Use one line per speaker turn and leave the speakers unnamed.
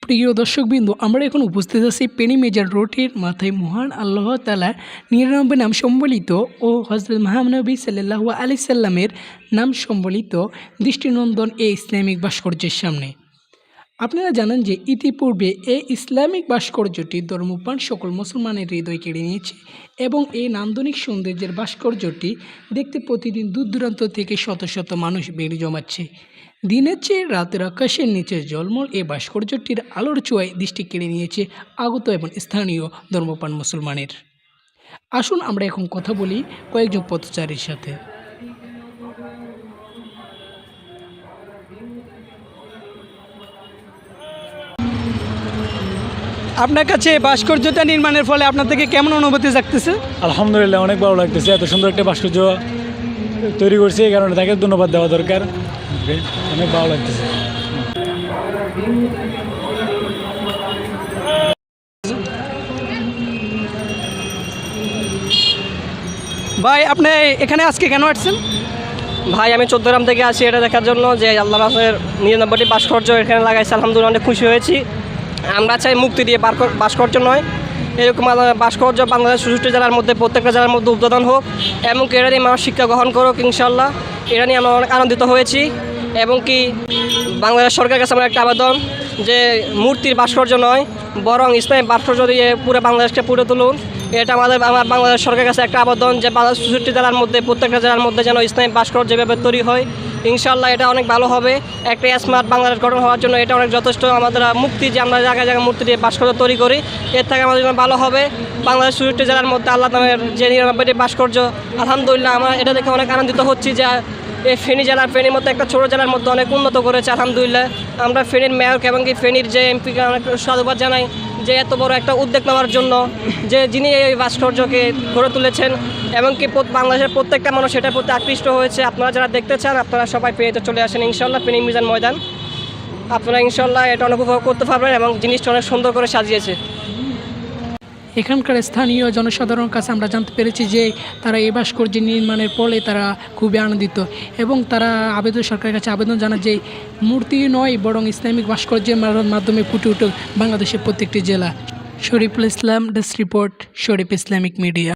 প্রিয় দর্শকবৃন্দ, আমরা এখন উপস্থিত আছি পেনি মেজর রোডের মাথায় মহান আল্লাহ তাআলার ৯৯ নাম সম্বলিত ও হযরত মহানবী সাল্লাল্লাহু আলাইহি সাল্লামের নাম সম্বলিত দৃষ্টিনন্দন এই ইসলামিক ভাস্কর্যের সামনে। আপনারা জানেন যে ইতিপূর্বে এই ইসলামিক ভাস্কর্যটি ধর্মপ্রাণ সকল মুসলমানের হৃদয় কেড়ে নিয়েছে এবং এই নান্দনিক সৌন্দর্যের ভাস্কর্যটি দেখতে প্রতিদিন দূর দূরান্ত থেকে শত শত মানুষ ভিড় জমাচ্ছে। দিনের চেয়ে রাতের আকাশের নিচে জলমল এই ভাস্কর্যটির আলোর ছোঁয়ায় দৃষ্টি কেড়ে নিয়েছে আগত এবং স্থানীয় ধর্মপ্রাণ মুসলমানের। আসুন আমরা এখন কথা বলি কয়েকজন পথচারীর সাথে। আপনার কাছে ভাস্কর্যটা নির্মাণের ফলে আপনার থেকে কেমন অনুভূতি জাগতেছে?
আলহামদুলিল্লাহ, অনেক ভালো লাগতেছে। এত সুন্দর একটা ভাস্কর্য তৈরি করছে, এই কারণে তাকে ধন্যবাদ দেওয়া দরকার। অনেক ভালো লাগতেছে।
ভাই, আপনি এখানে আজকে কেন আসছেন?
ভাই, আমি চৌদ্দগ্রাম থেকে আসি এটা দেখার জন্য যে আল্লাহ রাসূলের ৯৯টি ভাস্কর্য এখানে লাগাইছে। আলহামদুলিল্লাহ, অনেক খুশি হয়েছি। আমরা চাই মুক্তি দিয়ে ভাস্কর্য নয়, এরকম ভাস্কর্য বাংলাদেশ ৬৪ জেলার মধ্যে প্রত্যেকটা জেলার মধ্যে উদ্বোধন হোক এবং কি এটা নিয়ে মানুষ শিক্ষা গ্রহণ করুক ইনশাল্লাহ। এটা নিয়ে আমরা অনেক আনন্দিত হয়েছি এবং কি বাংলাদেশ সরকারের কাছে আমার একটা আবেদন যে মূর্তির ভাস্কর্য নয় বরং ইসলামিক ভাস্কর্য দিয়ে পুরো বাংলাদেশকে পুরো তুলুন। এটা আমার বাংলাদেশ সরকারের কাছে একটা আবেদন যে বাংলাদেশ ৬৪ জেলার মধ্যে প্রত্যেকটা জেলার মধ্যে যেন ইসলামিক ভাস্কর্য যেভাবে তৈরি হয় ইনশাল্লাহ এটা অনেক ভালো হবে। একটা স্মার্ট বাংলাদেশ গঠন হওয়ার জন্য এটা অনেক যথেষ্ট। আমাদের মুক্তি যে আমরা জায়গায় জায়গায় মূর্তি দিয়ে ভাস্কর্য তৈরি করি এর থেকে আমাদের জন্য ভালো হবে। বাংলাদেশ ৬৪ জেলার মধ্যে আল্লাহ নামের যে ৯৯টি ভাস্কর্য, আলহামদুলিল্লাহ আমরা এটা দেখে অনেক আনন্দিত হচ্ছি যে এই ফেনী জেলার ফেনীর মধ্যে একটা ছোটো জেলার মধ্যে অনেক উন্নত করেছে আলহামদুলিল্লাহ। আমরা ফেনীর মেয়রকে এবং কি ফেনীর যে এমপিকে অনেক সাধুবাদ জানাই যে এত বড় একটা উদ্যোগ নেওয়ার জন্য, যে যিনি এই ভাস্কর্যকে গড়ে তুলেছেন এবং কি বাংলাদেশের প্রত্যেকটা মানুষ এটার প্রতি আকৃষ্ট হয়েছে। আপনারা যারা দেখতে চান আপনারা সবাই ফেনীতে চলে আসেন ইনশাল্লাহ। ফেনী মিজান ময়দান আপনারা ইনশাল্লাহ এটা অনেক উপভোগ করতে পারবেন এবং জিনিসটা অনেক সুন্দর করে সাজিয়েছে।
এখানকার স্থানীয় জনসাধারণের কাছে আমরা জানতে পেরেছি যে তারা এই ভাস্কর্য নির্মাণের ফলে তারা খুবই আনন্দিত এবং তারা সরকারের কাছে আবেদন জানায় যে মূর্তি নয় বরং ইসলামিক ভাস্কর্যের মাধ্যমে ফুটে উঠুক বাংলাদেশের প্রত্যেকটি জেলা। শরীফুল ইসলাম, ডেস্ক রিপোর্ট, শরীফ ইসলামিক মিডিয়া।